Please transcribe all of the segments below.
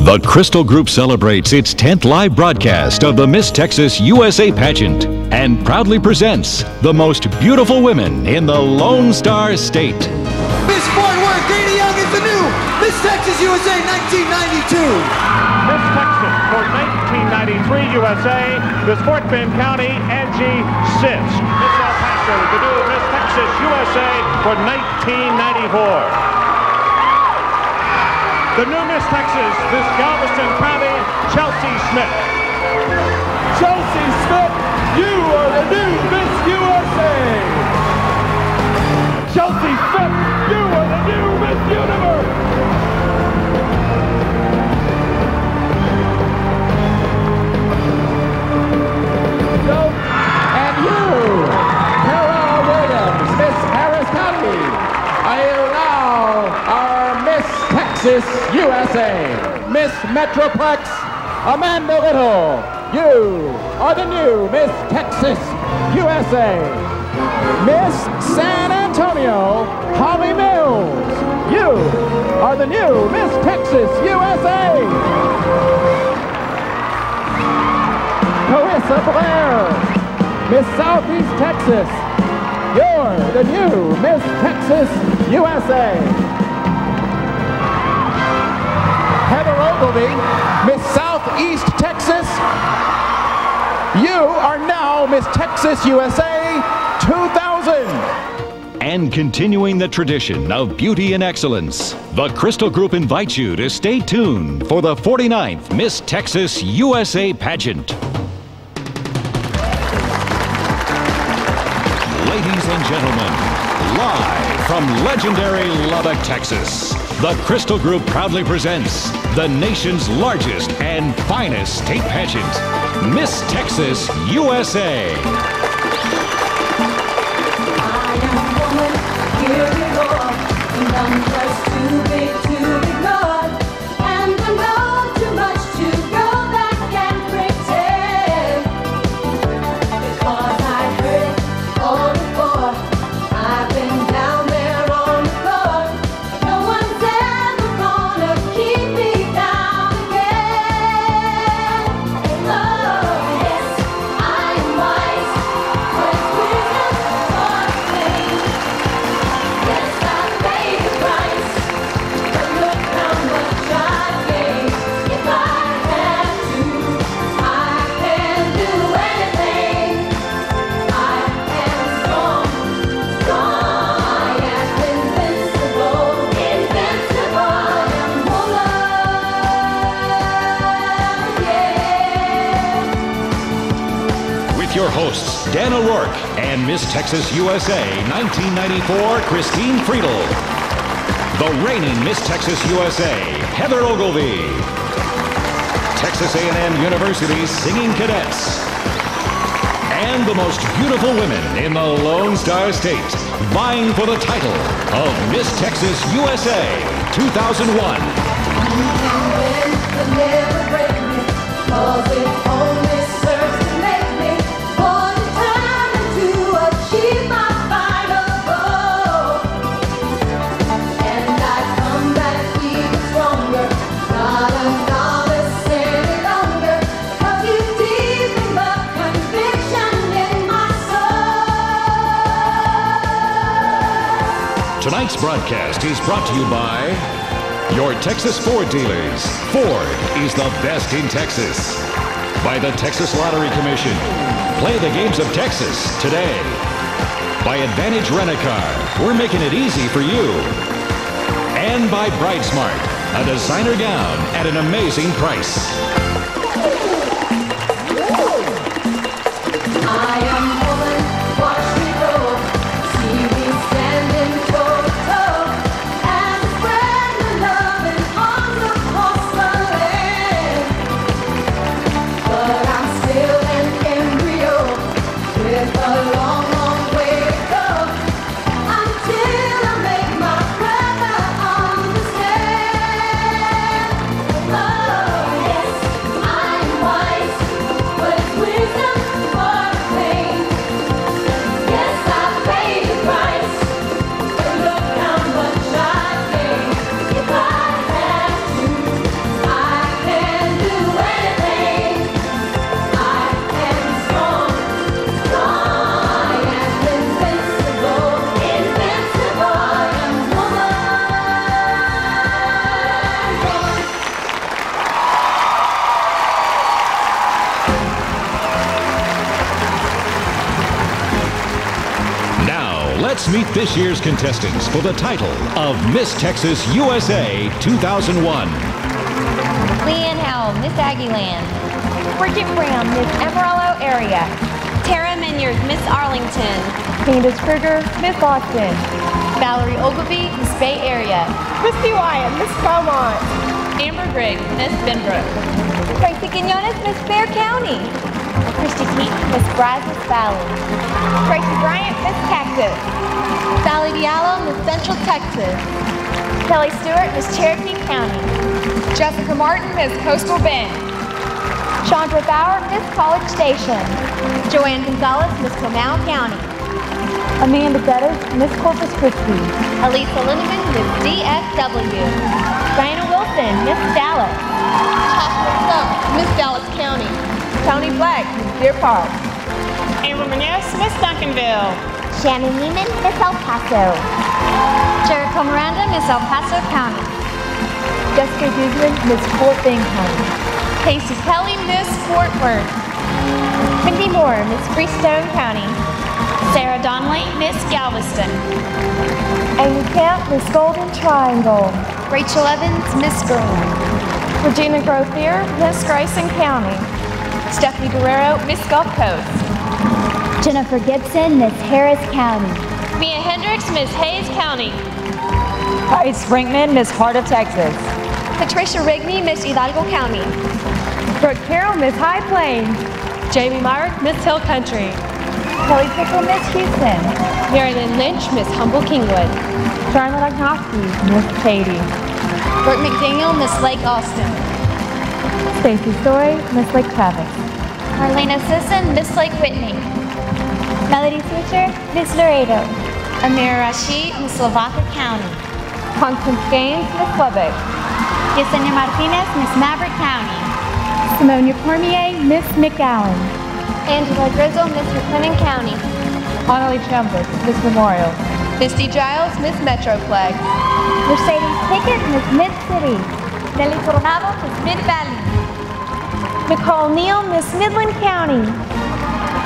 The Crystal Group celebrates its 10th live broadcast of the Miss Texas USA pageant and proudly presents the most beautiful women in the Lone Star State. Miss Fort Worth, Dana Young is the new Miss Texas USA 1992. Miss Texas for 1993 USA, Miss Fort Bend County, Angie Sitz. Miss El Paso, the new Miss Texas USA for 1994. The new Miss Texas, Miss Galveston County, Chelsea Smith. Chelsea Smith, you are the new Miss USA. Chelsea Smith, you are the new Miss Universe. And you, Carol Williams, Miss Harris County, are now our Miss Texas USA. Miss Metroplex, Amanda Little, you are the new Miss Texas USA. Miss San Antonio, Holly Mills, you are the new Miss Texas USA. Carissa Blair, Miss Southeast Texas, you're the new Miss Texas USA. Heather Ogilvy, Miss Southeast Texas, you are now Miss Texas USA 2000. And continuing the tradition of beauty and excellence, the Crystal Group invites you to stay tuned for the 49th Miss Texas USA pageant. Ladies and gentlemen, live from legendary Lubbock, Texas, the Crystal Group proudly presents the nation's largest and finest state pageant, Miss Texas USA. I am woman, here we go, and I'm just too big to ignore, and I know too much to go back and pretend, because I've heard it all before. I've been down there on the floor. No one's ever gonna keep me down again. Oh yes, I'm wise, but wisdom for pain. Yes, I paid the price, but look how much I've gained. If I had to, I can do anything. I am strong, I am invincible, invincible. I am woman, yeah. With your hosts, Dan O'Rourke and Miss Texas USA 1994, Christine Friedel. The reigning Miss Texas USA, Heather Ogilvy. Texas A&M University's singing cadets. And the most beautiful women in the Lone Star State, vying for the title of Miss Texas USA 2001. You can win, but never break me, 'cause it only serves to make me more determined to achieve my final goal. And I come back even stronger, not a novice any longer, 'cause you deepen the conviction in my soul. Tonight's broadcast is brought to you by your Texas Ford dealers. Ford is the best in Texas. By the Texas Lottery Commission. Play the games of Texas today. By Advantage Rent-A-Car. We're making it easy for you. And by Brightsmart, a designer gown at an amazing price. I am woman, watch me go, see me standing toe to toe, and spread the love and arms across the land. But I'm still an embryo, with a long, long way to go, until I make my brother understand. Oh yes, Let's meet this year's contestants for the title of Miss Texas USA 2001. Leanne Howell, Miss Aggieland. Bridget Brown, Miss Amarillo area. Tara Minyard, Miss Arlington. Candace Kruger, Miss Austin. Valerie Ogilvie, Miss Bay Area. Christy Wyatt, Miss Beaumont. Amber Grigg, Miss Benbrook. Tracy Quinones, Miss Fair County. Christy Keaton, Miss Brazos Valley. Tracy Bryant, Miss Cactus. Sally Diallo, Miss Central Texas. Kelly Stewart, Miss Cherokee County. Jessica Martin, Miss Coastal Bend. Chandra Bauer, Miss College Station. Joanne Gonzalez, Miss Comal County. Amanda Betters, Miss Corpus Christi. Elisa Lindeman, Miss DFW. Diana Wilson, Miss Dallas. Jocelyn Stubb, Miss Dallas County. Tony Black, Miss Deer Park. Amber Munoz, Miss Duncanville. Shannon Neiman, Miss El Paso. Jericho Miranda, Miss El Paso County. Jessica Guzman, Miss Fort Bend County. Casey Kelly, Miss Fort Worth. Mindy Moore, Miss Freestone County. Sarah Donnelly, Miss Galveston. Amy Camp, Miss Golden Triangle. Rachel Evans, Miss Graham. Regina Grothier, Miss Grayson County. Stephanie Guerrero, Miss Gulf Coast. Jennifer Gibson, Miss Harris County. Mia Hendricks, Miss Hayes County. Price Brinkman, Miss Heart of Texas. Patricia Rigney, Miss Hidalgo County. Brooke Carroll, Miss High Plains. Jamie Myrick, Miss Hill Country. Kelly Pickle, Miss Houston. Marilyn Lynch, Miss Humble Kingwood. Charlotte Agnosky, Miss Katy. Brooke McDaniel, Miss Lake Austin. Stacy Story, Miss Lake Travis. Marlena Sisson, Miss Lake Whitney. Melody Switcher, Miss Laredo. Amira Rashid, Miss Lavaca County. Constance Gaines, Miss Lubbock. Yesenia Martinez, Miss Maverick County. Simonia Cormier, Miss McAllen. Angela Grizzle, Miss McLennan County. Annalie Chambers, Miss Memorial. Misty Giles, Miss Metroplex. Mercedes Pickett, Miss Mid-City. Nelly Coronado, Miss Mid-Valley. Nicole Neal, Miss Midland County.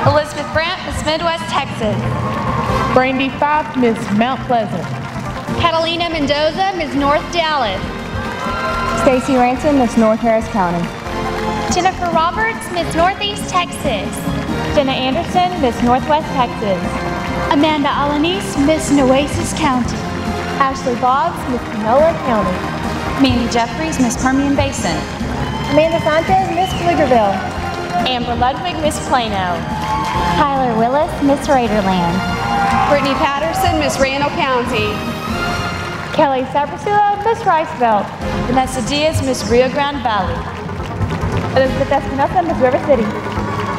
Elizabeth Brandt, Miss Midwest Texas. Brandy Pfaff, Miss Mount Pleasant. Catalina Mendoza, Miss North Dallas. Stacy Ransom, Miss North Harris County. Jennifer Roberts, Miss Northeast Texas. Jenna Anderson, Miss Northwest Texas. Amanda Alanis, Miss Nueces County. Ashley Boggs, Miss Panola County. Mandy Jeffries, Miss Permian Basin. Amanda Sanchez, Miss Pflugerville. Amber Ludwig, Miss Plano. Tyler Willis, Miss Raiderland. Brittany Patterson, Miss Randall County. Kelly Sabrasula, Miss Riceville. Vanessa Diaz, Miss Rio Grande Valley. Elizabeth Espinosa, Miss River City.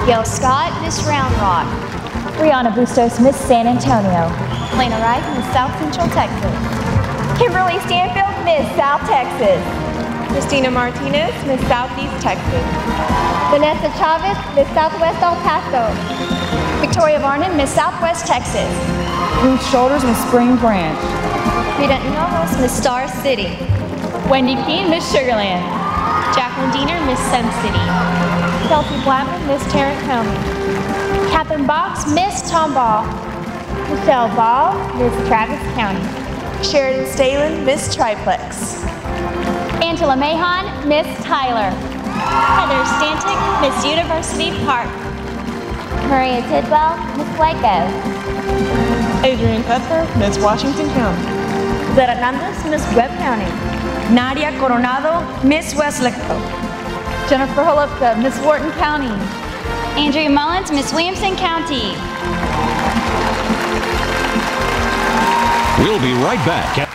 Gail Scott, Miss Round Rock. Brianna Bustos, Miss San Antonio. Lena Wright, Miss South Central Texas. Kimberly Stanfield, Miss South Texas. Christina Martinez, Miss Southeast Texas. Vanessa Chavez, Miss Southwest El Paso. Victoria Varnon, Miss Southwest Texas. Ruth Shoulders, Miss Spring Branch. Frida Hinojos, Miss Star City. Wendy Keene, Miss Sugarland. Jacqueline Diener, Miss Sun City. Kelsey Blackman, Miss Tarrant County. Catherine Box, Miss Tomball. Michelle Ball, Miss Travis County. Sheridan Stalin, Miss Triplex. Angela Mahon, Miss Tyler. Heather Stantic, Miss University Park. Maria Tidwell, Miss Waco. Adrian Pfeffer, Miss Washington County. Zara Hernandez, Miss Webb County. Nadia Coronado, Miss Westlake. Jennifer Holupka, Miss Wharton County. Andrea Mullins, Miss Williamson County. We'll be right back.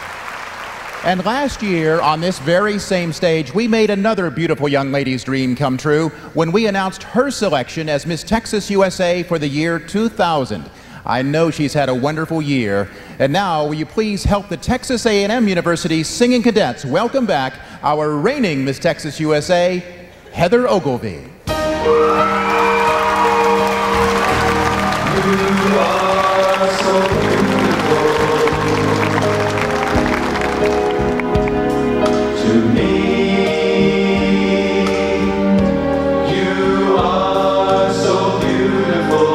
And last year, on this very same stage, we made another beautiful young lady's dream come true when we announced her selection as Miss Texas USA for the year 2000. I know she's had a wonderful year. And now, will you please help the Texas A&M University Singing Cadets welcome back our reigning Miss Texas USA, Heather Ogilvie. You are so beautiful to me. You are so beautiful.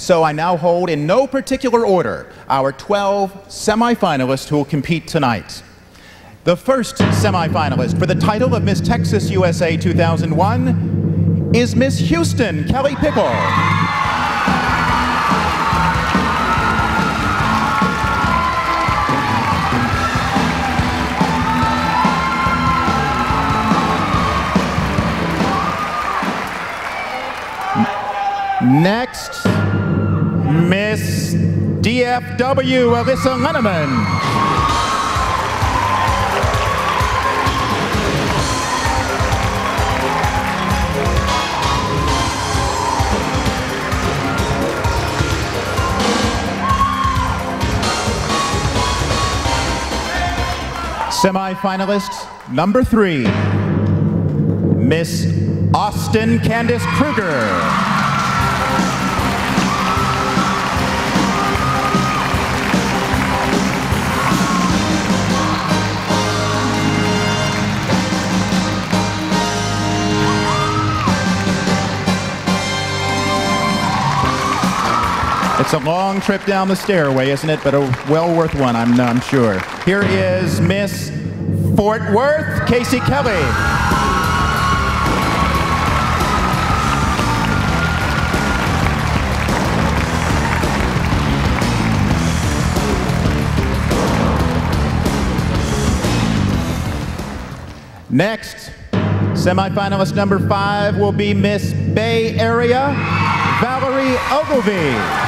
so I now hold in no particular order our 12 semifinalists who will compete tonight. The first semifinalist for the title of Miss Texas USA 2001 is Miss Houston Kelly Pickle. Next, Miss DFW Alyssa Lenneman. Semi-finalist number 3, Miss Austin Candace Kruger. It's a long trip down the stairway, isn't it? But a well worth one, I'm sure. Here is Miss Fort Worth, Casey Kelly. Next, semifinalist number 5 will be Miss Bay Area, Valerie Ogilvie.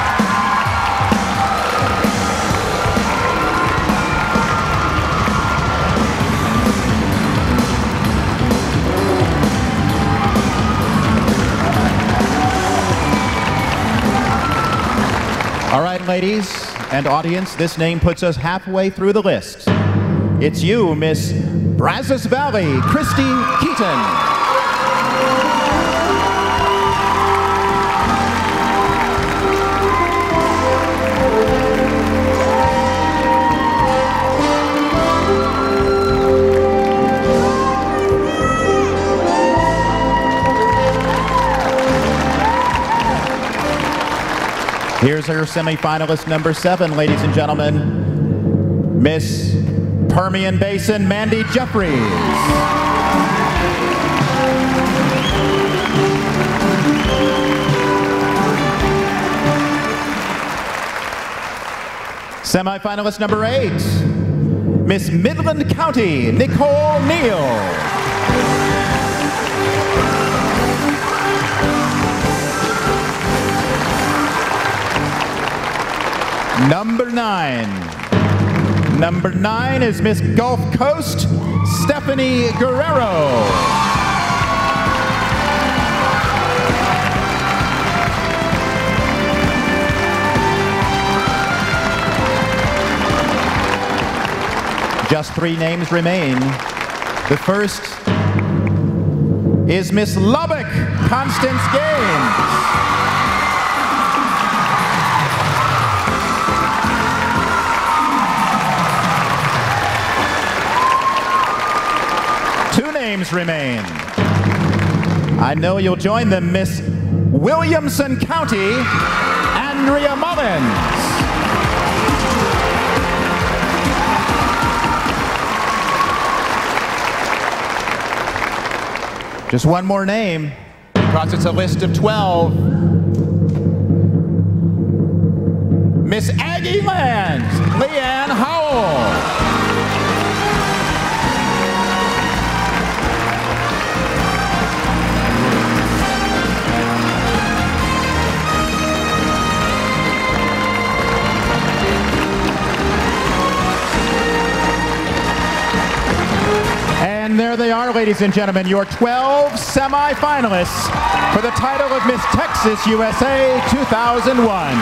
All right, ladies and audience, this name puts us halfway through the list. It's you, Miss Brazos Valley, Christy Keaton. Here's her semifinalist number 7, ladies and gentlemen, Miss Permian Basin, Mandy Jeffries. Semifinalist number 8, Miss Midland County, Nicole Neal. Number 9. Number 9 is Miss Gulf Coast, Stephanie Guerrero. Just 3 names remain. The first is Miss Lubbock, Constance Gaines. Names remain. I know you'll join them, Miss Williamson County, Andrea Mullins. Just one more name, because it's a list of 12. Miss Aggie Land, Leanne Howell. And there they are, ladies and gentlemen, your 12 semifinalists for the title of Miss Texas USA 2001.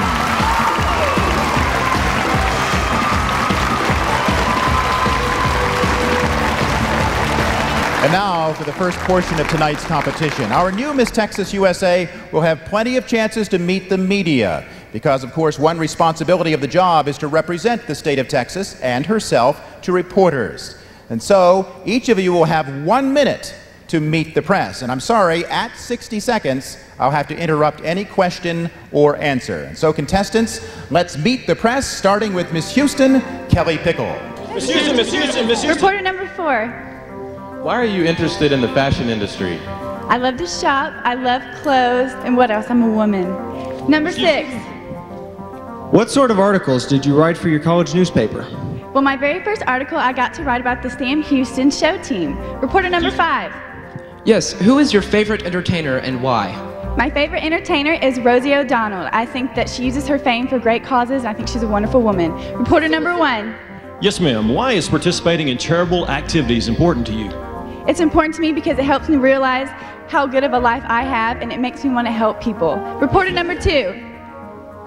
And now for the first portion of tonight's competition. Our new Miss Texas USA will have plenty of chances to meet the media because, of course, one responsibility of the job is to represent the state of Texas and herself to reporters. And so, each of you will have 1 minute to Meet the Press. And I'm sorry, at 60 seconds, I'll have to interrupt any question or answer. And so contestants, let's meet the press, starting with Miss Houston, Kelly Pickle. Miss Houston, Miss Houston, Miss Houston. Reporter number 4. Why are you interested in the fashion industry? I love to shop, I love clothes, and what else? I'm a woman. Number 6. What sort of articles did you write for your college newspaper? Well, my very first article, I got to write about the Sam Houston show team. Reporter number 5. Yes, who is your favorite entertainer and why? My favorite entertainer is Rosie O'Donnell. I think that she uses her fame for great causes. I think she's a wonderful woman. Reporter number 1. Yes, ma'am. Why is participating in charitable activities important to you? It's important to me because it helps me realize how good of a life I have, and it makes me want to help people. Reporter number 2.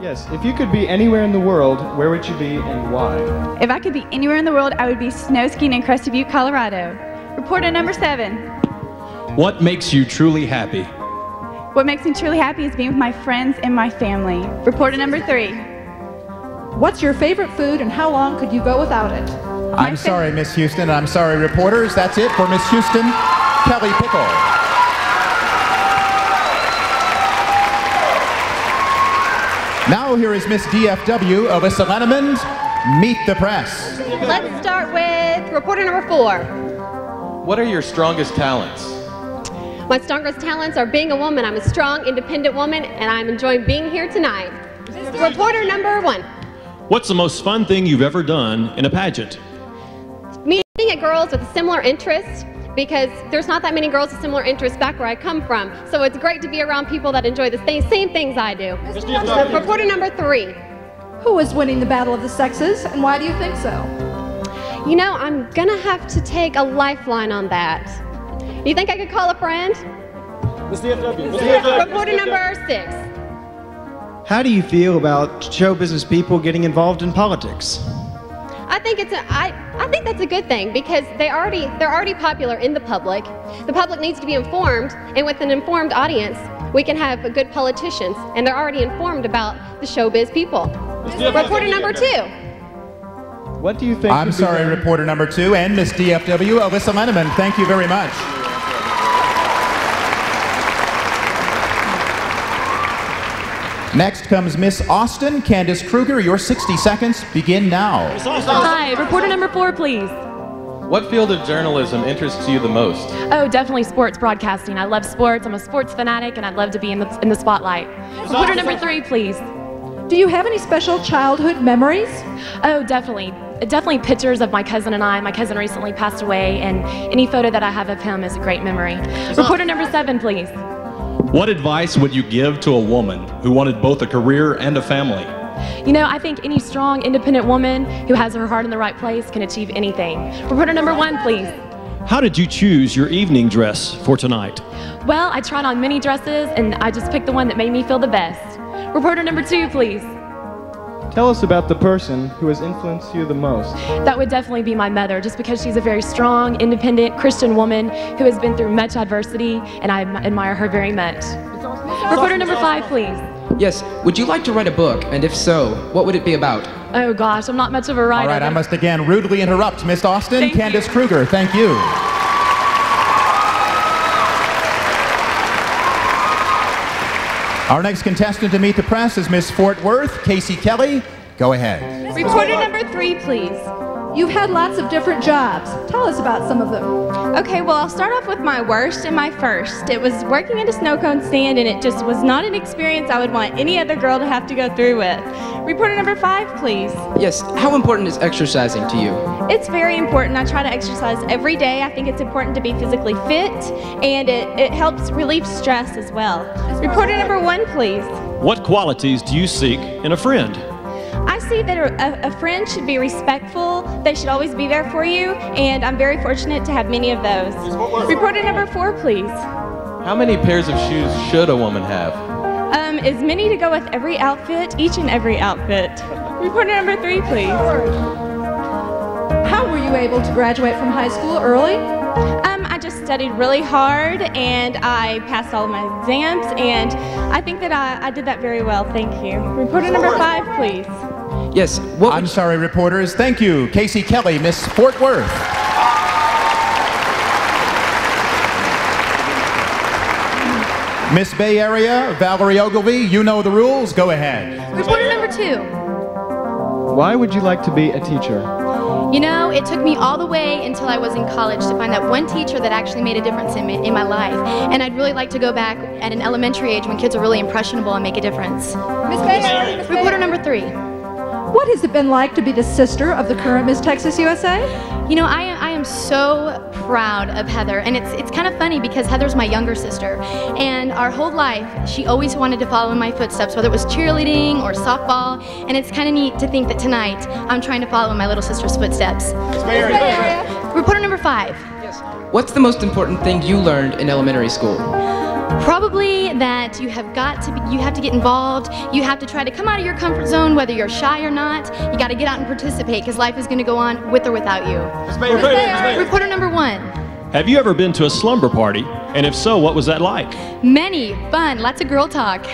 Yes, if you could be anywhere in the world, where would you be and why? If I could be anywhere in the world, I would be snow skiing in Crested Butte, Colorado. Reporter number 7. What makes you truly happy? What makes me truly happy is being with my friends and my family. Reporter number 3. What's your favorite food and how long could you go without it? I'm sorry, Miss Houston, and I'm sorry, reporters. That's it for Miss Houston, Kelly Pickle. Now here is Miss DFW, Alyssa Lenneman. Meet the Press. Let's start with reporter number 4. What are your strongest talents? My strongest talents are being a woman. I'm a strong, independent woman, and I'm enjoying being here tonight. Reporter number 1. What's the most fun thing you've ever done in a pageant? Meeting at girls with similar interests, because there's not that many girls with similar interests back where I come from. So it's great to be around people that enjoy the same things I do. Reporter number 3. Who is winning the battle of the sexes, and why do you think so? You know, I'm gonna have to take a lifeline on that. You think I could call a friend? Reporter number 6. How do you feel about show business people getting involved in politics? I think that's a good thing because they're already popular in the public. The public needs to be informed, and with an informed audience, we can have good politicians, and they're already informed about the showbiz people. Reporter number 2. What do you think? I'm sorry, reporter number 2, and Miss DFW, Alyssa Lenneman. Thank you very much. Next comes Miss Austin. Candace Kruger, your 60 seconds begin now. Hi, reporter number 4, please. What field of journalism interests you the most? Oh, definitely sports broadcasting. I love sports. I'm a sports fanatic, and I'd love to be in the spotlight. Reporter number 3, please. Do you have any special childhood memories? Oh, definitely. Definitely pictures of my cousin and I. My cousin recently passed away, and any photo that I have of him is a great memory. Reporter number 7, please. What advice would you give to a woman who wanted both a career and a family? You know, I think any strong, independent woman who has her heart in the right place can achieve anything. Reporter number 1, please. How did you choose your evening dress for tonight? Well, I tried on many dresses, and I just picked the one that made me feel the best. Reporter number 2, please. Tell us about the person who has influenced you the most. That would definitely be my mother, just because she's a very strong, independent Christian woman who has been through much adversity, and I admire her very much. Reporter number 5, please. Yes, would you like to write a book, and if so, what would it be about? Oh gosh, I'm not much of a writer. All right, I must again rudely interrupt Miss Austin. Thank Candace you. Kruger, thank you. Our next contestant to Meet the Press is Miss Fort Worth, Casey Kelly. Go ahead. Reporter number 3, please. You've had lots of different jobs. Tell us about some of them. Okay, well, I'll start off with my worst and my first. It was working at a snow cone stand, and it just was not an experience I would want any other girl to have to go through with. Reporter number 5, please. Yes, how important is exercising to you? It's very important. I try to exercise every day. I think it's important to be physically fit, and it helps relieve stress as well. Reporter number 1, please. What qualities do you seek in a friend? I see that a friend should be respectful, they should always be there for you, and I'm very fortunate to have many of those. Reporter number 4, please. How many pairs of shoes should a woman have? As many to go with every outfit, each and every outfit. Reporter number 3, please. How were you able to graduate from high school early? I just studied really hard, and I passed all of my exams, and I think that I did that very well. Thank you. Reporter number 5, please. Yes, I'm sorry, reporters. Thank you. Casey Kelly, Miss Fort Worth. Miss Bay Area, Valerie Ogilvy, you know the rules. Go ahead. Reporter number 2. Why would you like to be a teacher? You know, it took me all the way until I was in college to find that one teacher that actually made a difference in my life. And I'd really like to go back at an elementary age when kids are really impressionable and make a difference. Miss Bayer. Reporter number 3. What has it been like to be the sister of the current Miss Texas USA? You know, I am so proud of Heather, and it's kind of funny because Heather's my younger sister, and our whole life she always wanted to follow in my footsteps, whether it was cheerleading or softball, and it's kind of neat to think that tonight I'm trying to follow in my little sister's footsteps. Reporter number 5. What's the most important thing you learned in elementary school? Probably that you have to get involved. You have to try to come out of your comfort zone, whether you're shy or not. You got to get out and participate because life is going to go on with or without you. Reporter number 1. Have you ever been to a slumber party? And if so, what was that like? Many. Fun. Lots of girl talk.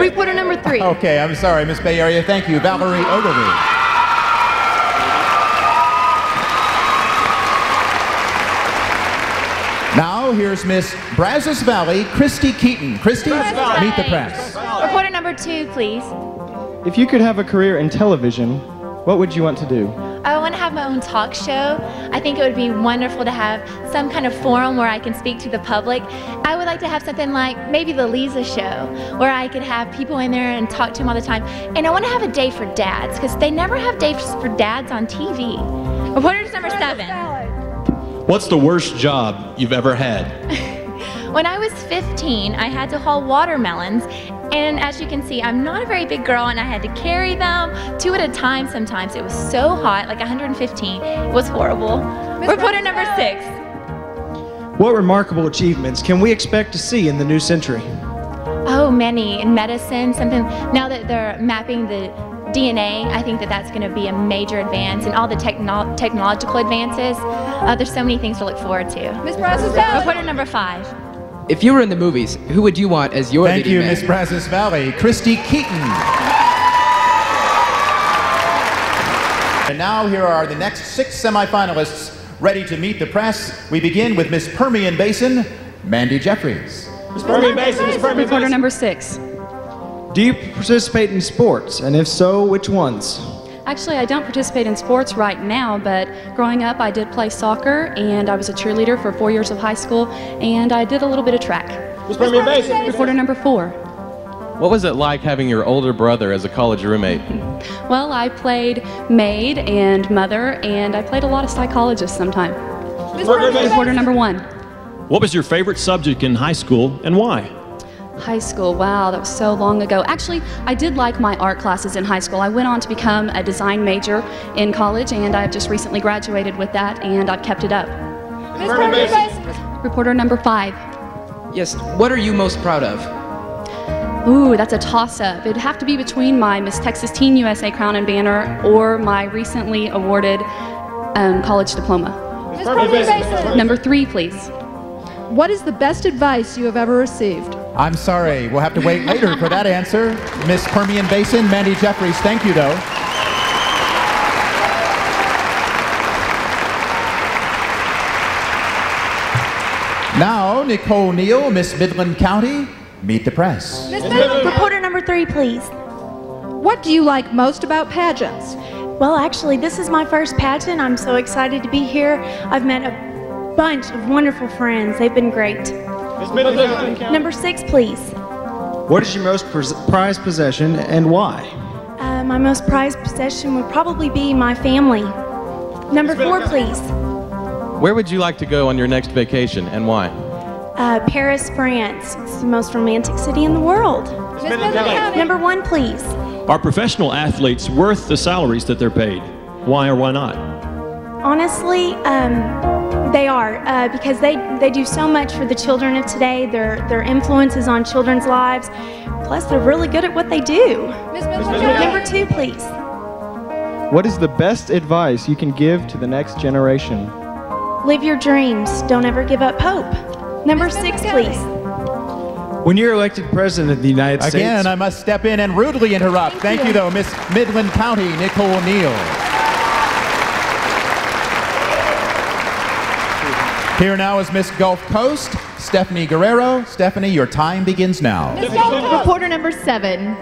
Reporter number 3. Okay, I'm sorry, Miss Bay Area. Thank you, Valerie Ogilvy. Now, here's Miss Brazos Valley, Christy Keaton. Christy, meet the press. Reporter number 2, please. If you could have a career in television, what would you want to do? I want to have my own talk show. I think it would be wonderful to have some kind of forum where I can speak to the public. I would like to have something like maybe the Lisa show, where I could have people in there and talk to them all the time. And I want to have a day for dads, because they never have days for dads on TV. Reporter number 7. What's the worst job you've ever had? When I was 15, I had to haul watermelons, and as you can see, I'm not a very big girl, and I had to carry them 2 at a time sometimes. It was so hot, like 115. It was horrible. Reporter number 6. What remarkable achievements can we expect to see in the new century? Oh, many. In medicine, something, now that they're mapping the DNA, I think that that's going to be a major advance, and all the technological advances. There's so many things to look forward to. Miss Brazos Reporter number 5. If you were in the movies, who would you want as your Thank leading you, man? Miss Brazos Valley, Christy Keaton. And now here are the next 6 semifinalists ready to meet the press. We begin with Miss Permian Basin, Mandy Jeffries. Miss Permian Basin, Miss Permian Reporter Basin. number 6. Do you participate in sports, and if so, which ones? Actually, I don't participate in sports right now, but growing up I did play soccer, and I was a cheerleader for 4 years of high school, and I did a little bit of track. Miss Permian Basin. Reporter number 4. What was it like having your older brother as a college roommate? Well, I played maid and mother, and I played a lot of psychologist sometime. Reporter number 1. What was your favorite subject in high school and why? High school, wow, that was so long ago. Actually, I did like my art classes in high school. I went on to become a design major in college, and I just recently graduated with that, and I've kept it up. Reporter number 5. Yes, what are you most proud of? Ooh, that's a toss-up. It'd have to be between my Miss Texas Teen USA Crown and Banner or my recently awarded college diploma. Number 3, please. What is the best advice you have ever received? I'm sorry, we'll have to wait later for that answer. Miss Permian Basin, Mandy Jeffries, thank you though. Now, Nicole Neal, Miss Midland County, meet the press. Reporter number 3, please. What do you like most about pageants? Well, actually, this is my first pageant. I'm so excited to be here. I've met a bunch of wonderful friends. They've been great. Number 6, please. What is your most prized possession and why? My most prized possession would probably be my family. Number 4, please. Where would you like to go on your next vacation and why? Paris, France. It's the most romantic city in the world. Number 1, please. Are professional athletes worth the salaries that they're paid? Why or why not? Honestly, they are, because they do so much for the children of today. Their influence is on children's lives. Plus, they're really good at what they do. Number 2, please. What is the best advice you can give to the next generation? Live your dreams. Don't ever give up hope. Number 6, please. When you're elected president of the United States... Again, I must step in and rudely interrupt. Thank you though, Miss Midland County, Nicole Neal. Here now is Miss Gulf Coast, Stephanie Guerrero. Stephanie, your time begins now. Reporter number 7.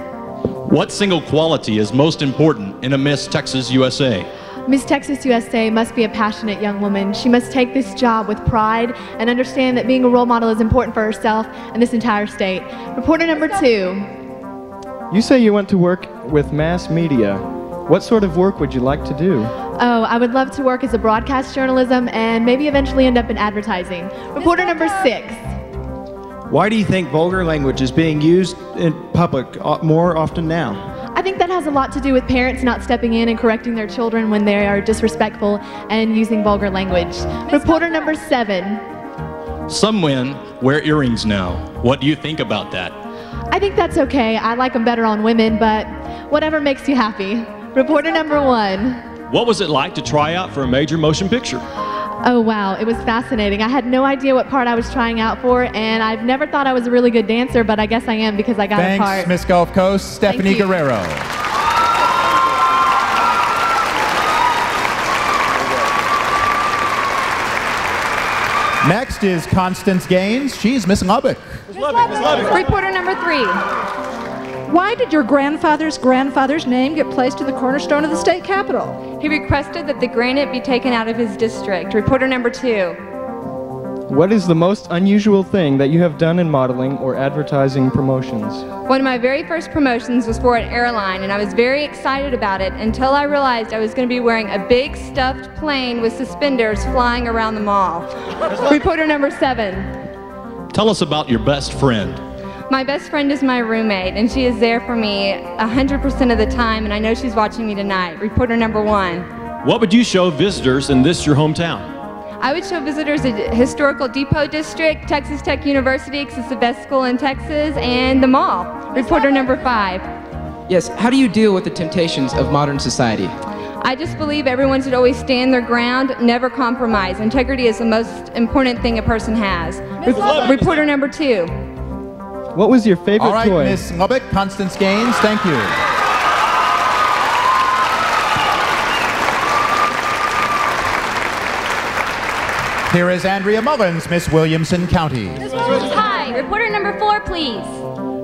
What single quality is most important in a Miss Texas USA? Miss Texas USA must be a passionate young woman. She must take this job with pride and understand that being a role model is important for herself and this entire state. Reporter number 2. You say you went to work with mass media. What sort of work would you like to do? Oh, I would love to work as a broadcast journalism and maybe eventually end up in advertising. Reporter number 6. Why do you think vulgar language is being used in public more often now? I think that has a lot to do with parents not stepping in and correcting their children when they are disrespectful and using vulgar language. Reporter number 7. Some men wear earrings now. What do you think about that? I think that's okay. I like them better on women, but whatever makes you happy. Reporter number 1. What was it like to try out for a major motion picture? Oh wow, it was fascinating. I had no idea what part I was trying out for, and I've never thought I was a really good dancer, but I guess I am because I got a part. Thanks, Miss Gulf Coast. Stephanie Guerrero. Next is Constance Gaines. She's Miss Lubbock. Reporter number 3. Why did your grandfather's grandfather's name get placed in the cornerstone of the state capitol? He requested that the granite be taken out of his district. Reporter number 2. What is the most unusual thing that you have done in modeling or advertising promotions? One of my very first promotions was for an airline, and I was very excited about it until I realized I was going to be wearing a big stuffed plane with suspenders flying around the mall. Reporter number 7. Tell us about your best friend. My best friend is my roommate, and she is there for me 100% of the time, and I know she's watching me tonight. Reporter number 1. What would you show visitors in this your hometown? I would show visitors the Historical Depot District, Texas Tech University, because it's the best school in Texas, and the mall. Reporter number 5. Yes, how do you deal with the temptations of modern society? I just believe everyone should always stand their ground, never compromise. Integrity is the most important thing a person has. Reporter number 2. What was your favorite toy? All right, toy? Miss Lubbock, Constance Gaines, thank you. Here is Andrea Mullins, Miss Williamson County. Hi, reporter number 4, please.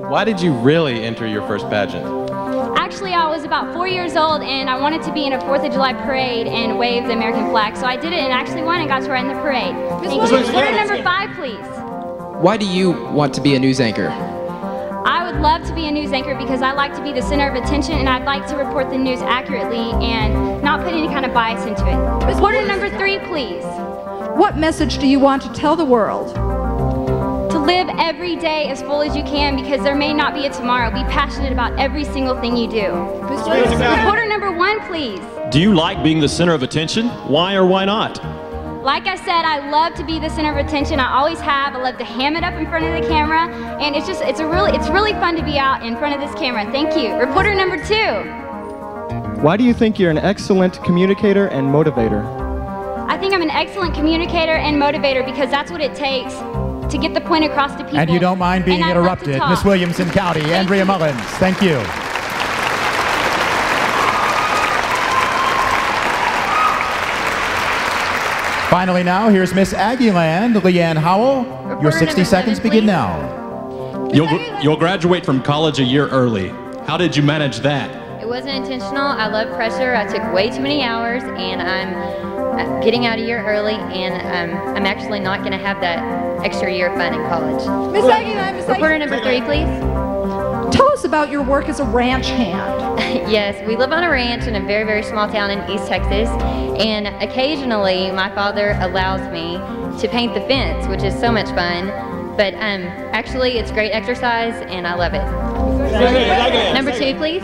Why did you really enter your first pageant? Actually, I was about 4 years old and I wanted to be in a 4th of July parade and wave the American flag. So I did it and actually won and got to ride in the parade. Thank you. Reporter number 5, please. Why do you want to be a news anchor? I would love to be a news anchor because I like to be the center of attention and I'd like to report the news accurately and not put any kind of bias into it. Reporter number 3, please. What message do you want to tell the world? To live every day as full as you can because there may not be a tomorrow. Be passionate about every single thing you do. Reporter number 1, please. Do you like being the center of attention? Why or why not? Like I said, I love to be the center of attention. I always have. I love to ham it up in front of the camera, and it's really fun to be out in front of this camera. Thank you. Reporter number 2. Why do you think you're an excellent communicator and motivator? I think I'm an excellent communicator and motivator because that's what it takes to get the point across to people. And you don't mind being interrupted. Miss Williamson County, Andrea Mullins, thank you. Finally now, here's Miss Aggieland, Leanne Howell. Your 60 seconds begin now. You'll graduate from college a year early. How did you manage that? It wasn't intentional. I love pressure. I took way too many hours, and I'm getting out a year early, and I'm actually not going to have that extra year of fun in college. Miss Aggieland, Miss Reporter number 3, please. Tell us about your work as a ranch hand. Yes, we live on a ranch in a very, very small town in East Texas, and occasionally my father allows me to paint the fence, which is so much fun, but actually it's great exercise and I love it. Number 2, please.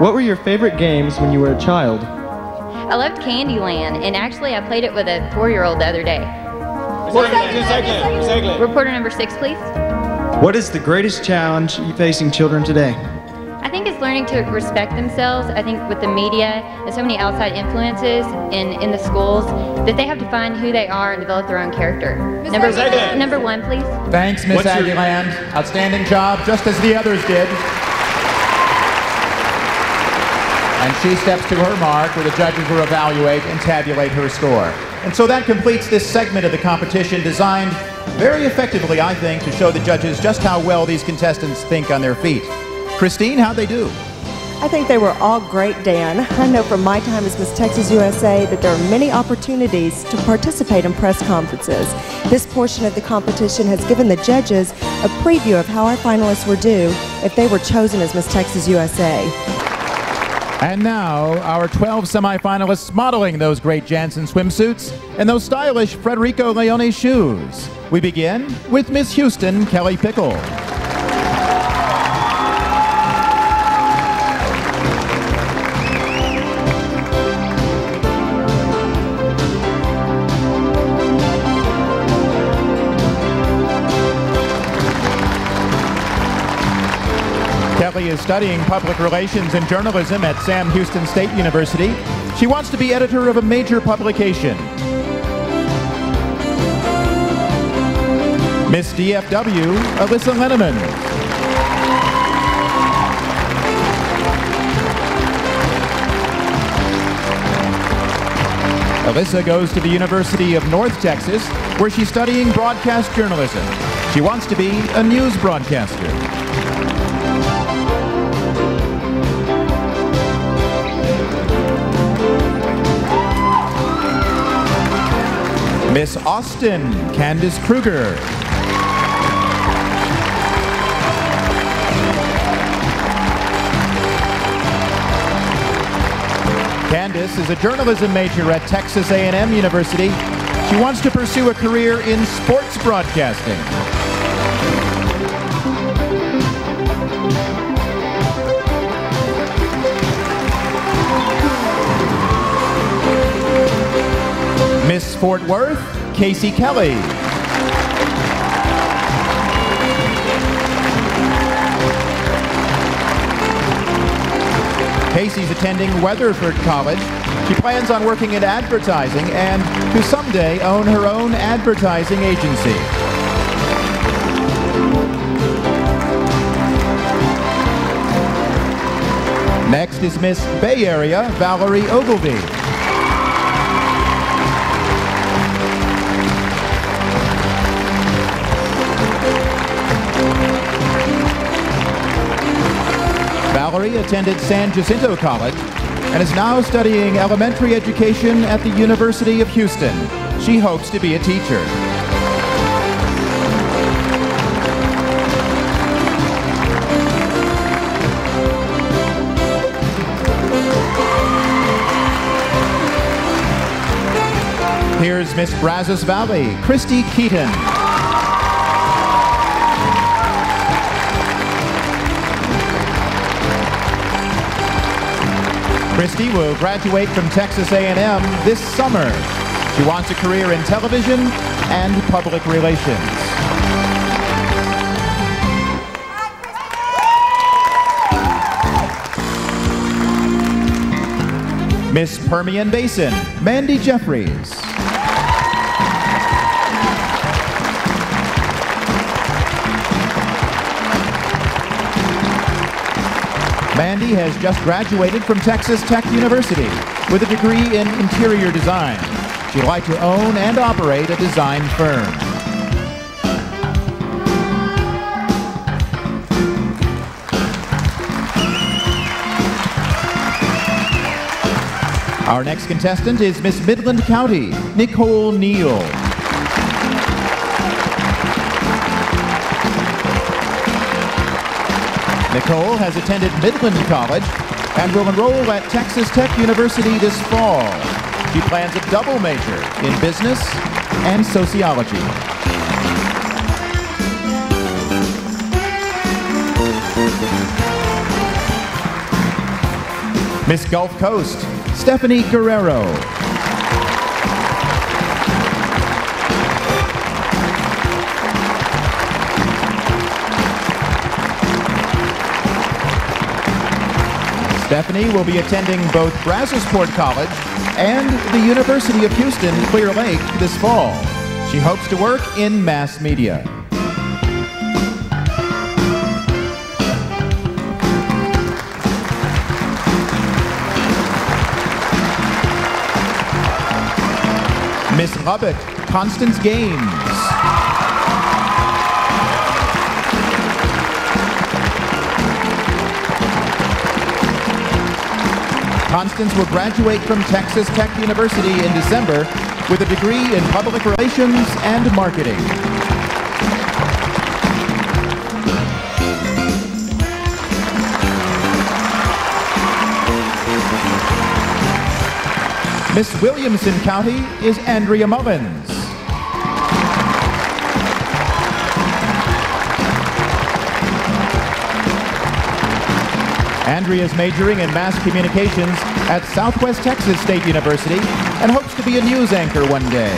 What were your favorite games when you were a child? I loved Candyland, and actually I played it with a 4-year-old the other day. Reporter number 6, please. What is the greatest challenge facing children today? I think it's learning to respect themselves. I think with the media and so many outside influences in the schools that they have to find who they are and develop their own character. Number 1, please. Thanks, Miss Aggieland. Outstanding job, just as the others did. And she steps to her mark where the judges will evaluate and tabulate her score. And so that completes this segment of the competition designed very effectively, I think, to show the judges just how well these contestants think on their feet. Christine, how'd they do? I think they were all great, Dan. I know from my time as Miss Texas USA that there are many opportunities to participate in press conferences. This portion of the competition has given the judges a preview of how our finalists would do if they were chosen as Miss Texas USA. And now, our 12 semifinalists modeling those great Jansen swimsuits and those stylish Federico Leone shoes. We begin with Miss Houston, Kelly Pickle. Kelly is studying public relations and journalism at Sam Houston State University. She wants to be editor of a major publication. Miss DFW, Alyssa Lenneman. Alyssa goes to the University of North Texas, where she's studying broadcast journalism. She wants to be a news broadcaster. Miss Austin, Candace Kruger. Candace is a journalism major at Texas A&M University. She wants to pursue a career in sports broadcasting. Miss Fort Worth, Casey Kelly. Casey's attending Weatherford College. She plans on working in advertising and to someday own her own advertising agency. Next is Miss Bay Area, Valerie Ogilvy. Valerie attended San Jacinto College and is now studying elementary education at the University of Houston. She hopes to be a teacher. Here's Miss Brazos Valley, Christy Keaton. Christy will graduate from Texas A&M this summer. She wants a career in television and public relations. Miss Permian Basin, Mandy Jeffries. Mandy has just graduated from Texas Tech University with a degree in interior design. She'd like to own and operate a design firm. Our next contestant is Miss Midland County, Nicole Neal. Nicole has attended Midland College and will enroll at Texas Tech University this fall. She plans a double major in business and sociology. Miss Gulf Coast, Stephanie Guerrero. Stephanie will be attending both Brazosport College and the University of Houston, Clear Lake this fall. She hopes to work in mass media. Miss Lubbock, Constance Gaines. Constance will graduate from Texas Tech University in December with a degree in public relations and marketing. Miss Williamson County is Andrea Mullins. Andrea is majoring in mass communications at Southwest Texas State University and hopes to be a news anchor one day.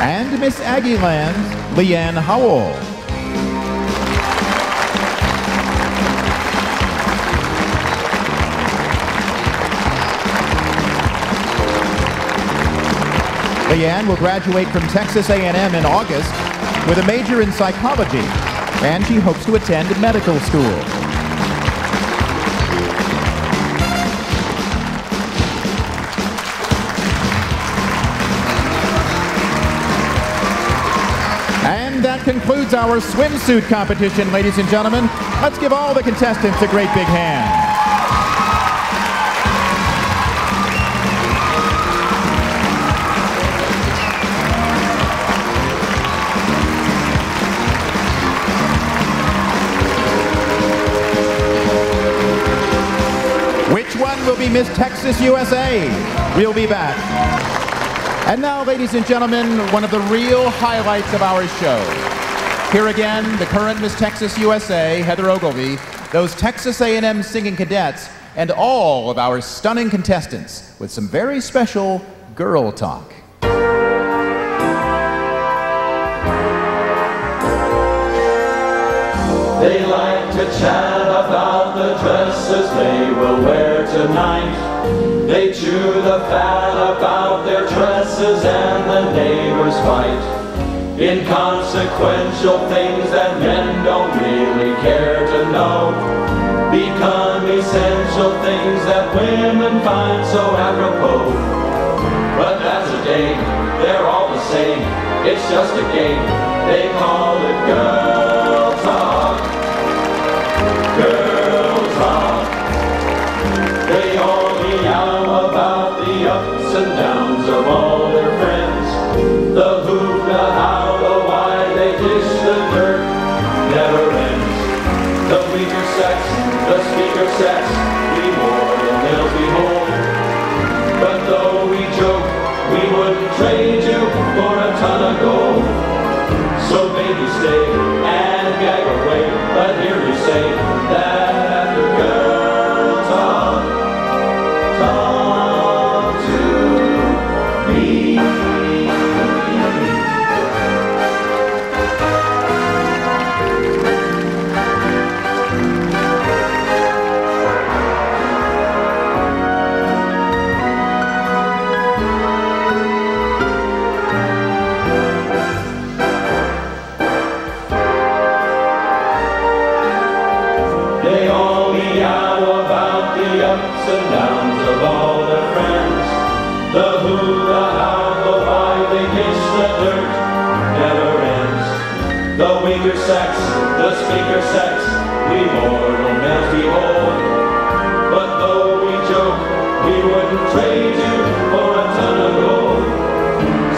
And Miss Aggieland, Leanne Howell. Leanne will graduate from Texas A&M in August with a major in psychology, and she hopes to attend medical school. And that concludes our swimsuit competition, ladies and gentlemen. Let's give all the contestants a great big hand. Will be Miss Texas USA. We'll be back. And now, ladies and gentlemen, one of the real highlights of our show. Here again, the current Miss Texas USA, Heather Ogilvy, those Texas A&M singing cadets, and all of our stunning contestants with some very special girl talk. They like to chat about the dresses they will wear tonight. They chew the fat about their dresses and the neighbors fight. Inconsequential things that men don't really care to know become essential things that women find so apropos. But that's a day, they're all the same. It's just a game, they call it girl talk. Girl talk. They all meow about the ups and downs of all their friends. The who, the how, the why, they dish the dirt, never ends. The weaker sex, the speaker sex, we more than they'll behold. But though we joke, we wouldn't trade you for a ton of gold. So baby stay and gag away, but hear me say that after girl talk, talk to me. They all meow about the ups and downs of all their friends. The who, the how, the why, they dish the dirt, never ends. The weaker sex, the speaker sex, we mortal men behold. But though we joke, we wouldn't trade you for a ton of gold.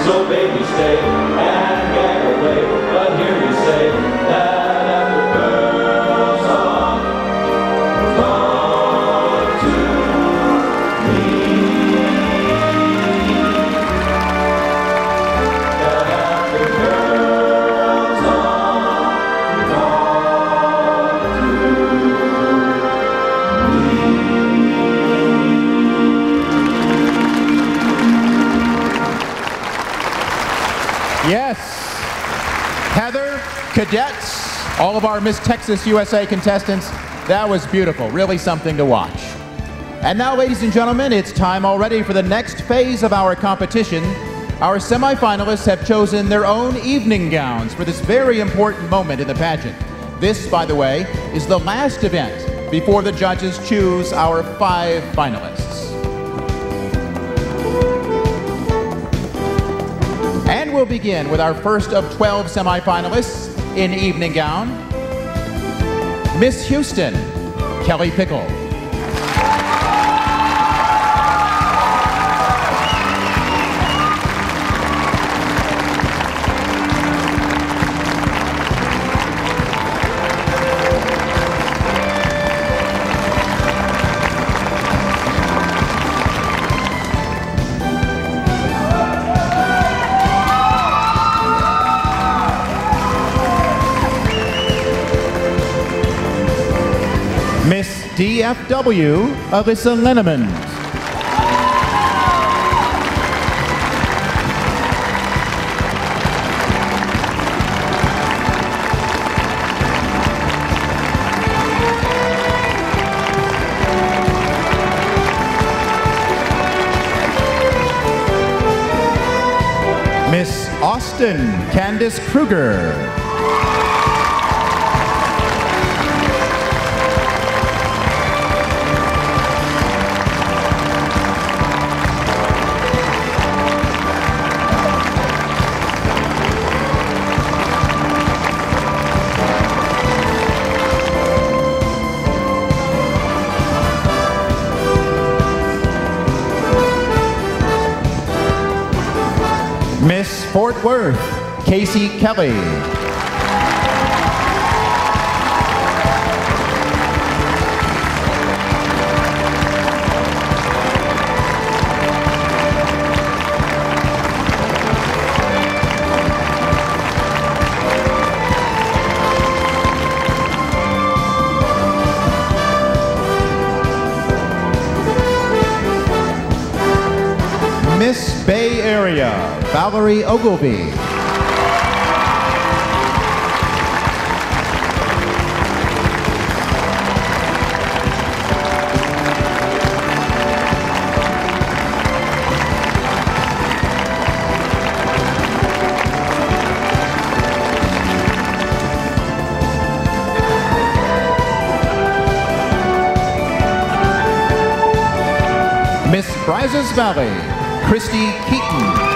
So baby stay and gag away, but hear me say that after girl talk, talk to me. That after girl talk, talk to Yes, Heather, cadets, all of our Miss Texas USA contestants, that was beautiful, really something to watch. And now, ladies and gentlemen, it's time already for the next phase of our competition. Our semifinalists have chosen their own evening gowns for this very important moment in the pageant. This, by the way, is the last event before the judges choose our 5 finalists. will begin with our first of 12 semifinalists in evening gown. Miss Houston, Kelly Pickle. Miss DFW, Alyssa Lenneman. Miss Austin, Candace Kruger. Miss Fort Worth, Casey Kelly. Miss Bay Area, Valerie Ogilvy. Miss Brazos Valley, Christy Keaton.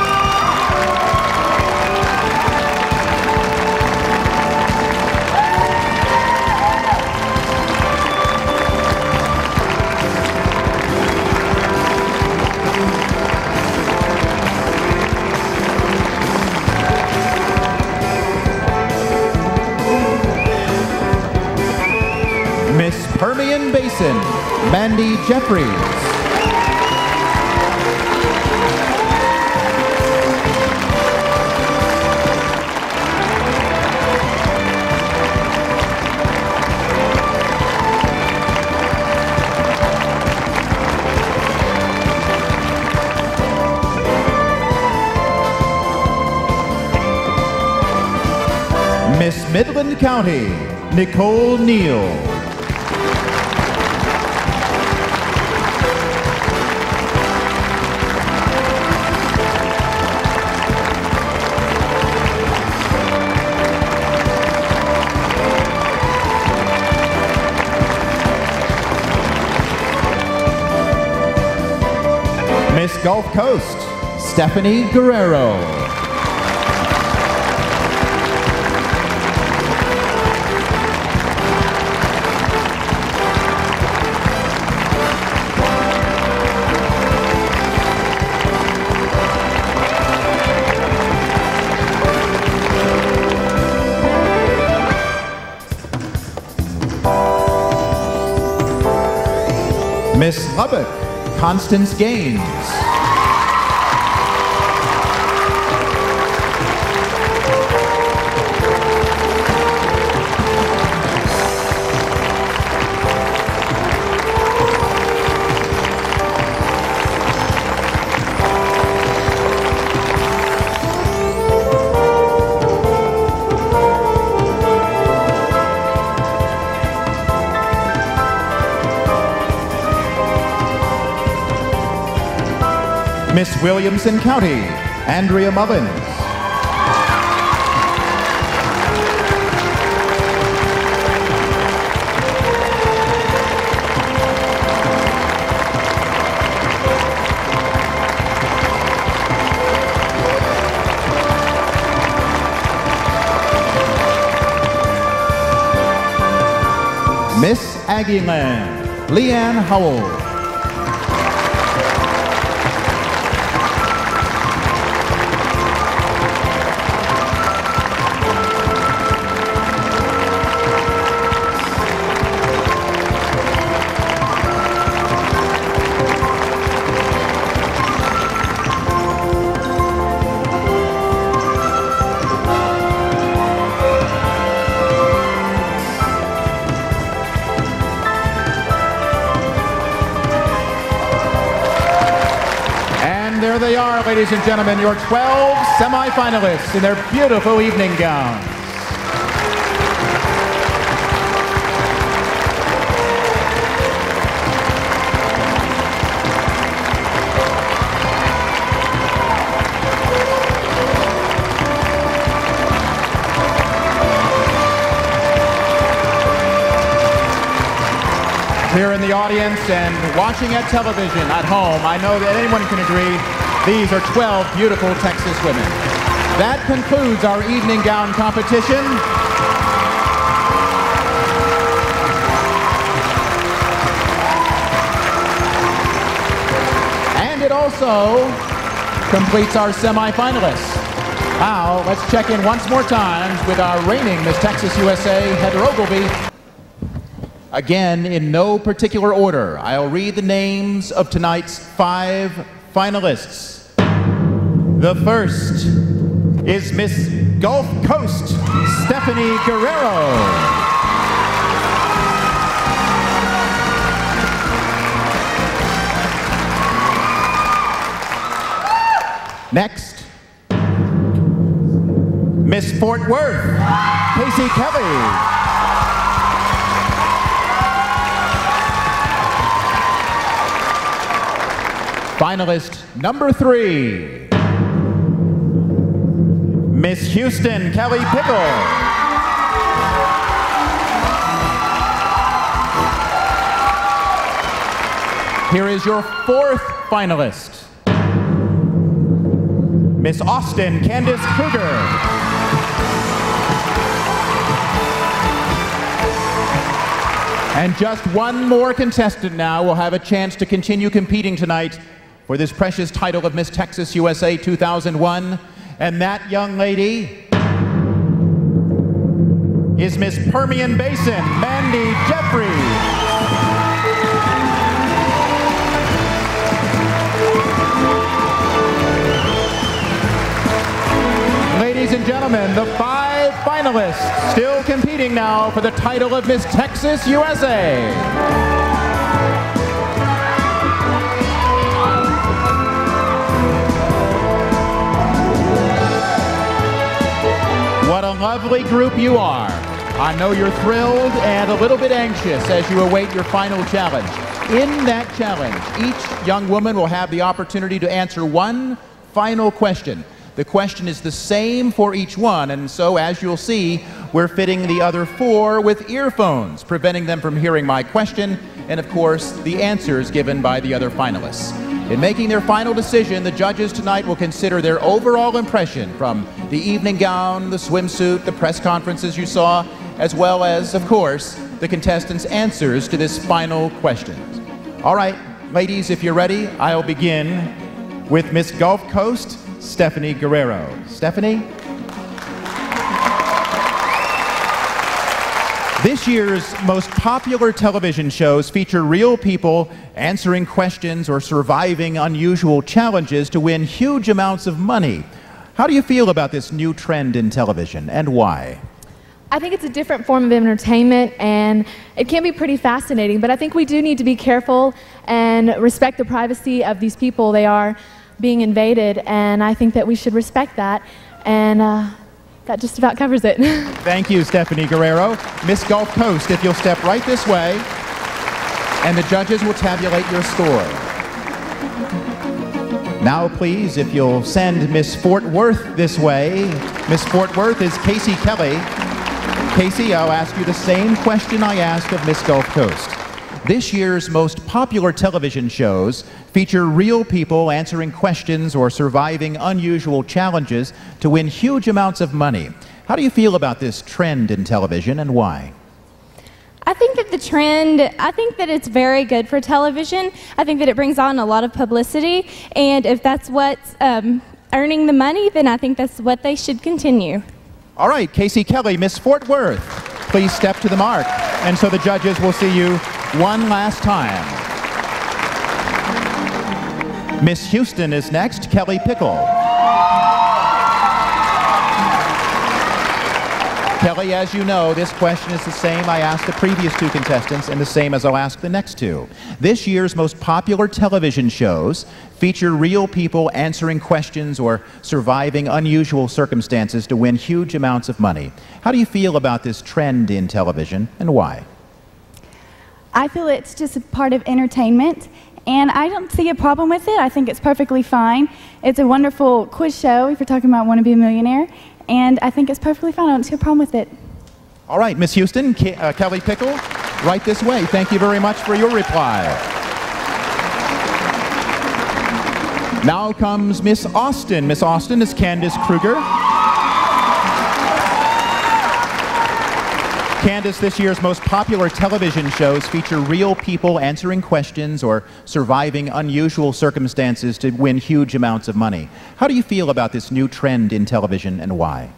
Miss Permian Basin, Mandy Jeffries. Miss Midland County, Nicole Neal. Miss Gulf Coast, Stephanie Guerrero. Miss Lubbock, Constance Gaines. Miss Williamson County, Andrea Mullins. Aggieland, Leanne Howell. There they are, ladies and gentlemen, your 12 semifinalists in their beautiful evening gowns. Here in the audience and watching at television at home, I know that anyone can agree these are 12 beautiful Texas women. That concludes our evening gown competition. And it also completes our semifinalists. Now, let's check in once more time with our reigning Miss Texas USA, Heather Ogilvy. Again, in no particular order, I'll read the names of tonight's 5 finalists. The first is Miss Gulf Coast, Stephanie Guerrero. Next, Miss Fort Worth, Casey Kelly. Finalist number 3, Miss Houston, Kelly Pickle. Here is your 4th finalist, Miss Austin, Candace Kruger. And just one more contestant now will have a chance to continue competing tonight for this precious title of Miss Texas USA 2001. And that young lady is Miss Permian Basin, Mandy Jeffries. Ladies and gentlemen, the 5 finalists still competing now for the title of Miss Texas USA. What a lovely group you are. I know you're thrilled and a little bit anxious as you await your final challenge. In that challenge, each young woman will have the opportunity to answer one final question. The question is the same for each one, and so as you'll see, we're fitting the other 4 with earphones, preventing them from hearing my question, and of course, the answers given by the other finalists. In making their final decision, the judges tonight will consider their overall impression from the evening gown, the swimsuit, the press conferences you saw, as well as, of course, the contestants' answers to this final question. All right, ladies, if you're ready, I'll begin with Miss Gulf Coast, Stephanie Guerrero. Stephanie? This year's most popular television shows feature real people answering questions or surviving unusual challenges to win huge amounts of money. How do you feel about this new trend in television, and why? I think it's a different form of entertainment, and it can be pretty fascinating, but I think we do need to be careful and respect the privacy of these people. They are being invaded, and I think that we should respect that, and that just about covers it. Thank you, Stephanie Guerrero. Miss Gulf Coast, if you'll step right this way, and the judges will tabulate your score. Now, please, if you'll send Miss Fort Worth this way. Miss Fort Worth is Casey Kelly. Casey, I'll ask you the same question I asked of Miss Gulf Coast. This year's most popular television shows feature real people answering questions or surviving unusual challenges to win huge amounts of money. How do you feel about this trend in television, and why? I think that I think that it's very good for television. I think that it brings on a lot of publicity, and if that's what's earning the money, then I think that's what they should continue. All right, Casey Kelly, Miss Fort Worth, please step to the mark. And so the judges will see you one last time. Miss Houston is next, Kelly Pickle. Kelly, as you know, this question is the same I asked the previous two contestants and the same as I'll ask the next two. This year's most popular television shows feature real people answering questions or surviving unusual circumstances to win huge amounts of money. How do you feel about this trend in television and why? I feel it's just a part of entertainment, and I don't see a problem with it. I think it's perfectly fine. It's a wonderful quiz show if you're talking about Want to Be a Millionaire. And I think it's perfectly fine. I don't see a problem with it. All right, Miss Houston, Kelly Pickle, right this way. Thank you very much for your reply. Now comes Miss Austin. Miss Austin is Candace Kruger. Candace, this year's most popular television shows feature real people answering questions or surviving unusual circumstances to win huge amounts of money. How do you feel about this new trend in television and why?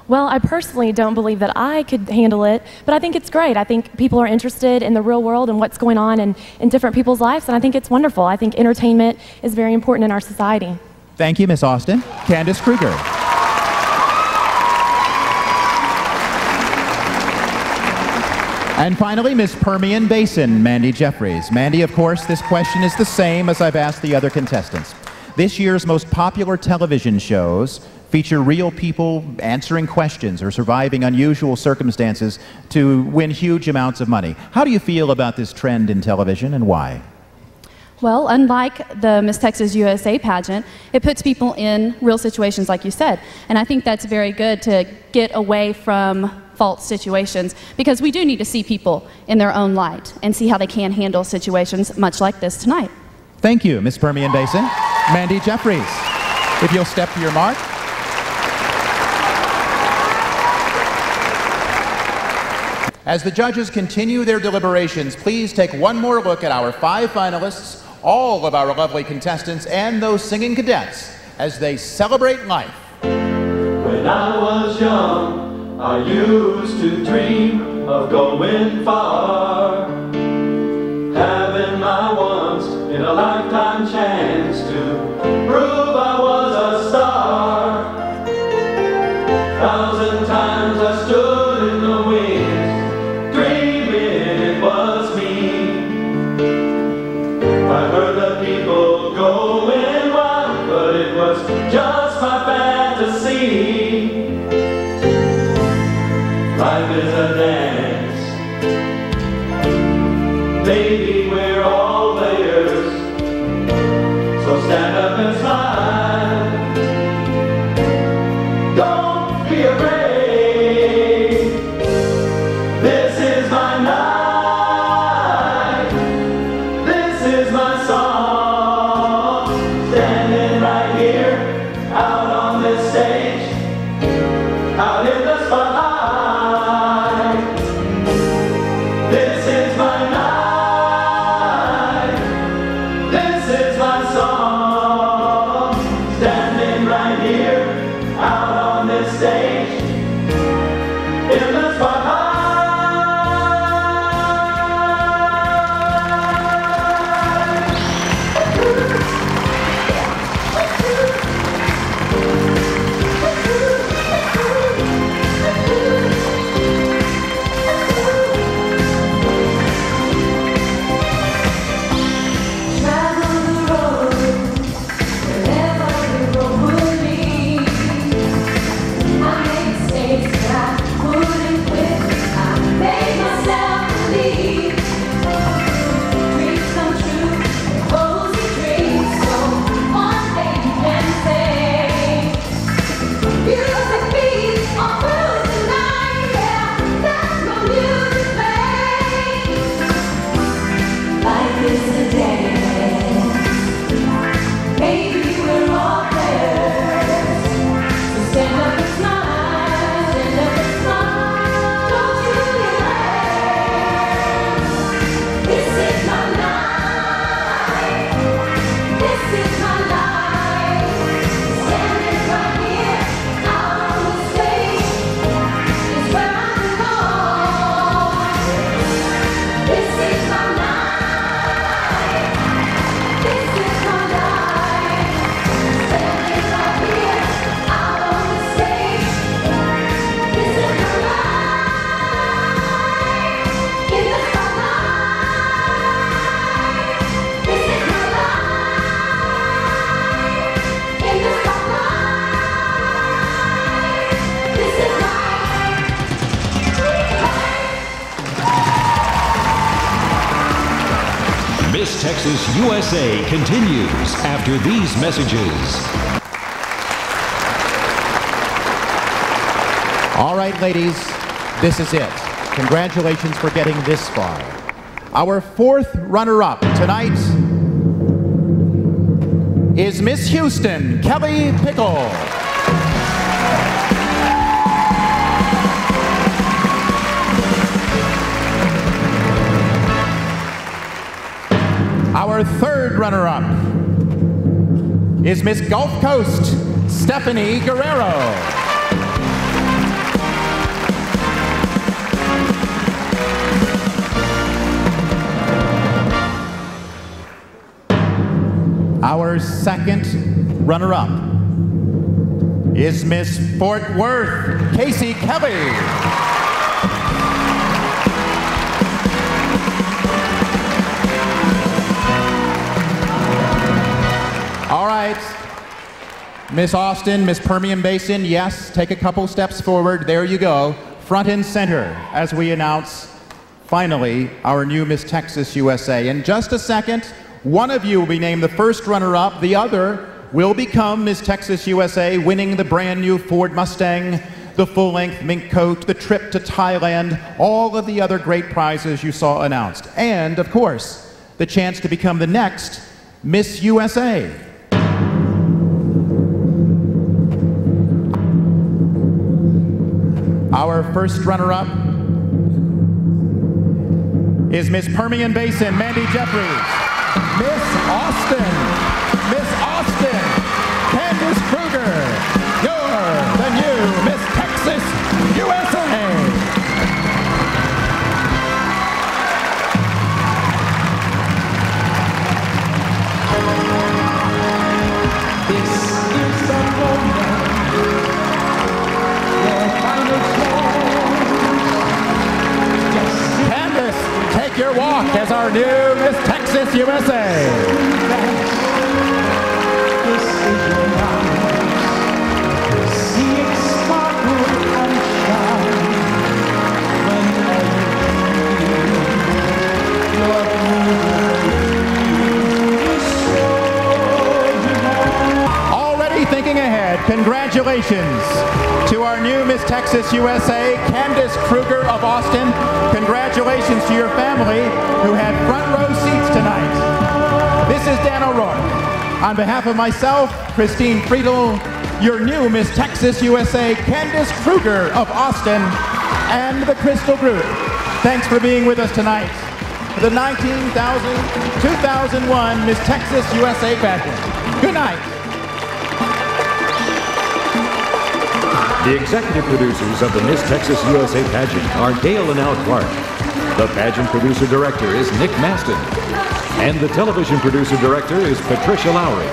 Well, I personally don't believe that I could handle it, but I think it's great. I think people are interested in the real world and what's going on in different people's lives, and I think it's wonderful. I think entertainment is very important in our society. Thank you, Miss Austin. Candace Kruger. And finally, Miss Permian Basin, Mandy Jeffries. Mandy, of course, this question is the same as I've asked the other contestants. This year's most popular television shows feature real people answering questions or surviving unusual circumstances to win huge amounts of money. How do you feel about this trend in television and why? Well, unlike the Miss Texas USA pageant, it puts people in real situations like you said. And I think that's very good to get away from false situations, because we do need to see people in their own light and see how they can handle situations much like this tonight. Thank you, Miss Permian Basin. Mandy Jeffries, if you'll step to your mark. As the judges continue their deliberations, please take one more look at our 5 finalists, all of our lovely contestants, and those singing cadets as they celebrate life. When I was young, I used to dream of going far, having my once in a lifetime chance to prove I was a star. 1,000 times I stood in the wings, dreaming it was me. I heard the people going wild, but it was just my fantasy. Life is a dance, baby, we're all players, so stand up and smile. Don't be afraid, this is my night, this is my song, standing right here, out on this stage, out in the spotlight. Texas USA continues after these messages. All right, ladies, this is it. Congratulations for getting this far. Our fourth runner-up tonight is Miss Houston, Kelly Pickle. Our third runner-up is Miss Gulf Coast, Stephanie Guerrero. Our second runner-up is Miss Fort Worth, Casey Kelly. All right, Miss Austin, Miss Permian Basin, yes, take a couple steps forward. There you go, front and center as we announce, finally, our new Miss Texas USA. In just a second, one of you will be named the first runner-up. The other will become Miss Texas USA, winning the brand new Ford Mustang, the full-length mink coat, the trip to Thailand, all of the other great prizes you saw announced. And, of course, the chance to become the next Miss USA. Our first runner-up is Miss Permian Basin, Mandy Jeffries. Miss Austin, Candace Kruger, you're the new Miss Texas USA. This is the moment, your final choice. Candace, take your walk as our new Miss Texas USA. Already thinking ahead, congratulations to our new Miss Texas USA, Candace Kruger of Austin. Congratulations to your family who had front row seats tonight. This is Dan O'Rourke. On behalf of myself, Christine Friedel, your new Miss Texas USA, Candace Kruger of Austin, and the Crystal Group. Thanks for being with us tonight for the 2001 Miss Texas USA pageant. Good night. The executive producers of the Miss Texas USA pageant are Gail and Al Clark. The pageant producer director is Nick Maston. And the television producer director is Patricia Lowry.